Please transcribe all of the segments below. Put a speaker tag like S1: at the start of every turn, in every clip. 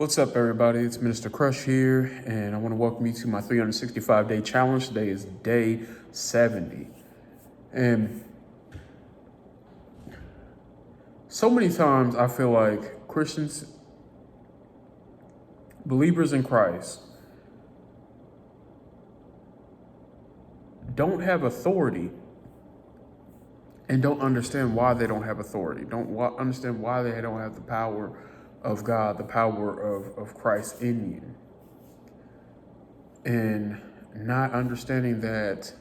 S1: What's up, everybody? It's Minister Crush here, and I want to welcome you to my 365-day challenge. Today is day 70. And so many times I feel like Christians, believers in Christ, don't have authority and don't understand why they don't have authority, understand why they don't have the power of God, the power of Christ in you. And not understanding that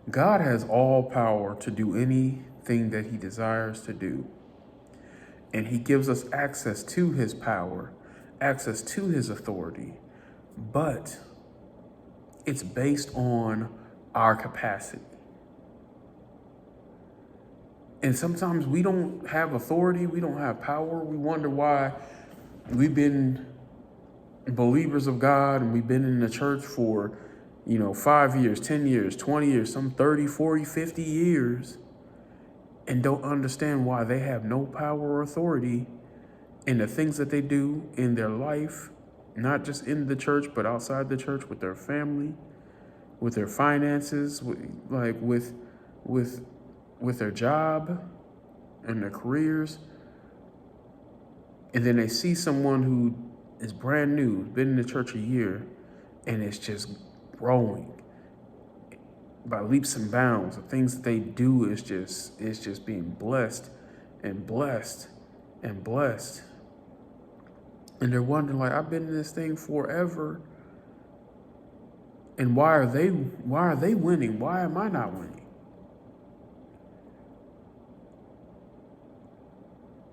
S1: God has all power to do anything that he desires to do. And he gives us access to his power, access to his authority, but it's based on our capacity. And sometimes we don't have authority, we don't have power. We wonder why we've been believers of God and we've been in the church for 5 years, 10 years, 20 years, some 30, 40, 50 years, and don't understand why they have no power or authority in the things that they do in their life, not just in the church, but outside the church, with their family, with their finances, with their job and their careers. And then they see someone who is brand new, been in the church a year, and it's just growing by leaps and bounds. The things that they do is just being blessed and blessed and blessed. And they're wondering, like, I've been in this thing forever, and why are they winning? Why am I not winning?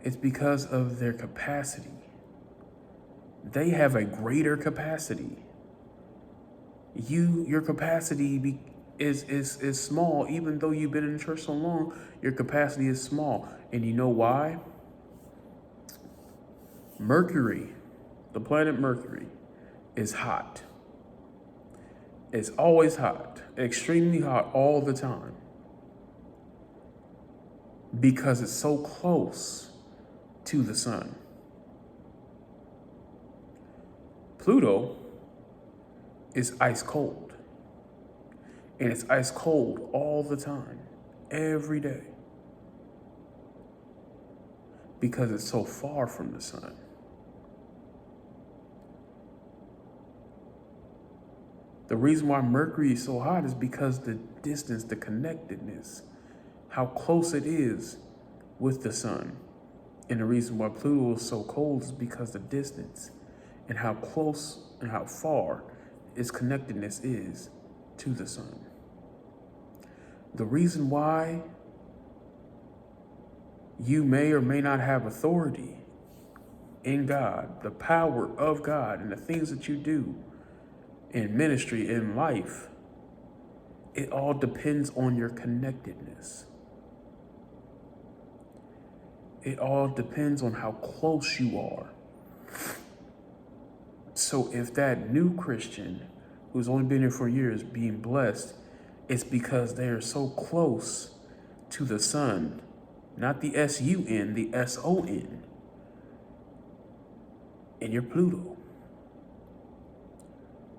S1: It's because of their capacity. They have a greater capacity. Your capacity is small. Even though you've been in the church so long, your capacity is small. And you know why? Mercury, the planet Mercury, is hot. It's always hot, extremely hot all the time, because it's so close to the sun. Pluto is ice cold, and it's ice cold all the time, every day, because it's so far from the sun. The reason why Mercury is so hot is because the distance, the connectedness, how close it is with the sun. And the reason why Pluto is so cold is because the distance and how close and how far its connectedness is to the sun. The reason why you may or may not have authority in God, the power of God, and the things that you do in ministry, in life, it all depends on your connectedness. It all depends on how close you are. So if that new Christian who's only been here for years being blessed, it's because they are so close to the sun, not the S-U-N, the S-O-N. And you're Pluto.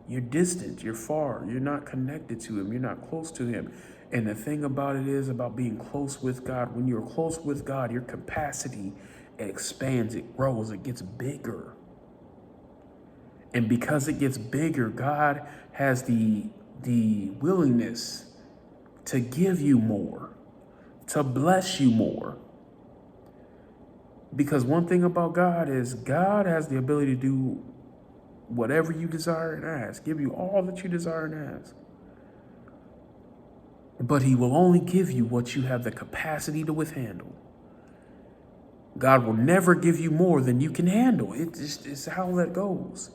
S1: You're distant, you're far, you're not connected to him, you're not close to him. And the thing about it is about being close with God. When you're close with God, your capacity expands, it grows, it gets bigger. And because it gets bigger, God has the willingness to give you more, to bless you more. Because one thing about God is God has the ability to do whatever you desire and ask, give you all that you desire and ask. But he will only give you what you have the capacity to withhandle. God will never give you more than you can handle. It's how that goes.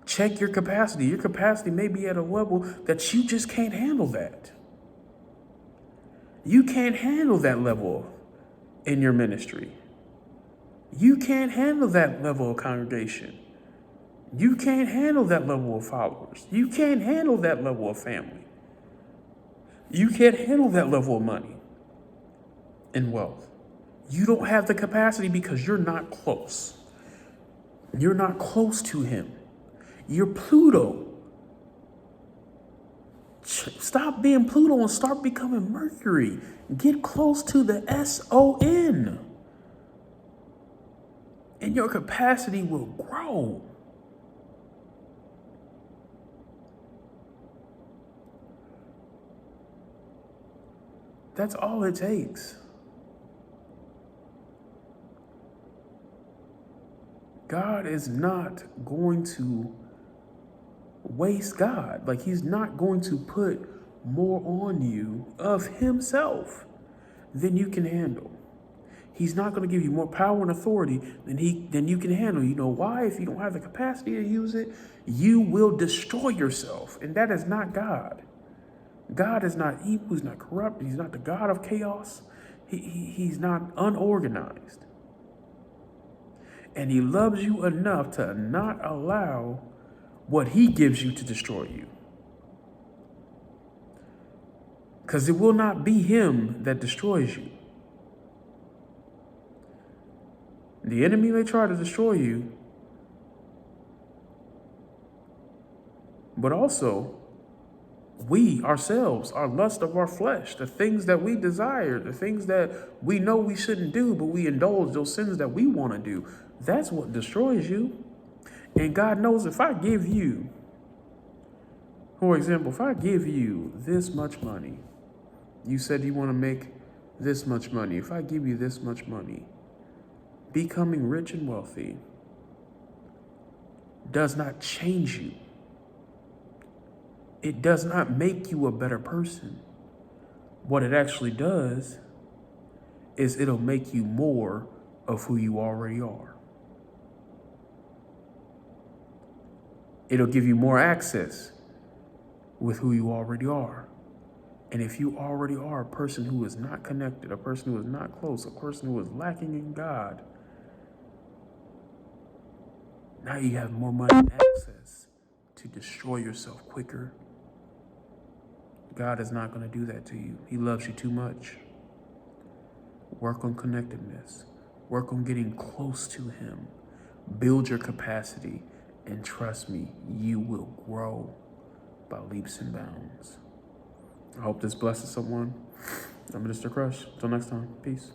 S1: Check your capacity. Your capacity may be at a level that you just can't handle that. You can't handle that level in your ministry. You can't handle that level of congregation. You can't handle that level of followers. You can't handle that level of family. You can't handle that level of money and wealth. You don't have the capacity because you're not close. You're not close to him. You're Pluto. Stop being Pluto and start becoming Mercury. Get close to the SON. And your capacity will grow. That's all it takes. God is not going to waste God. Like, he's not going to put more on you of himself than you can handle. He's not going to give you more power and authority than you can handle. You know why? If you don't have the capacity to use it, you will destroy yourself. And that is not God. God is not evil. He's not corrupt. He's not the God of chaos. He's not unorganized. And he loves you enough to not allow what he gives you to destroy you. Because it will not be him that destroys you. The enemy may try to destroy you, but also we ourselves, our lust of our flesh, the things that we desire, the things that we know we shouldn't do, but we indulge those sins that we want to do. That's what destroys you. And God knows if I give you, for example, if I give you this much money, you said you want to make this much money. If I give you this much money, becoming rich and wealthy does not change you. It does not make you a better person. What it actually does is it'll make you more of who you already are. It'll give you more access with who you already are. And if you already are a person who is not connected, a person who is not close, a person who is lacking in God, now you have more money and access to destroy yourself quicker. God is not going to do that to you. He loves you too much. Work on connectedness. Work on getting close to him. Build your capacity. And trust me, you will grow by leaps and bounds. I hope this blesses someone. I'm Mr. Crush. Until next time, peace.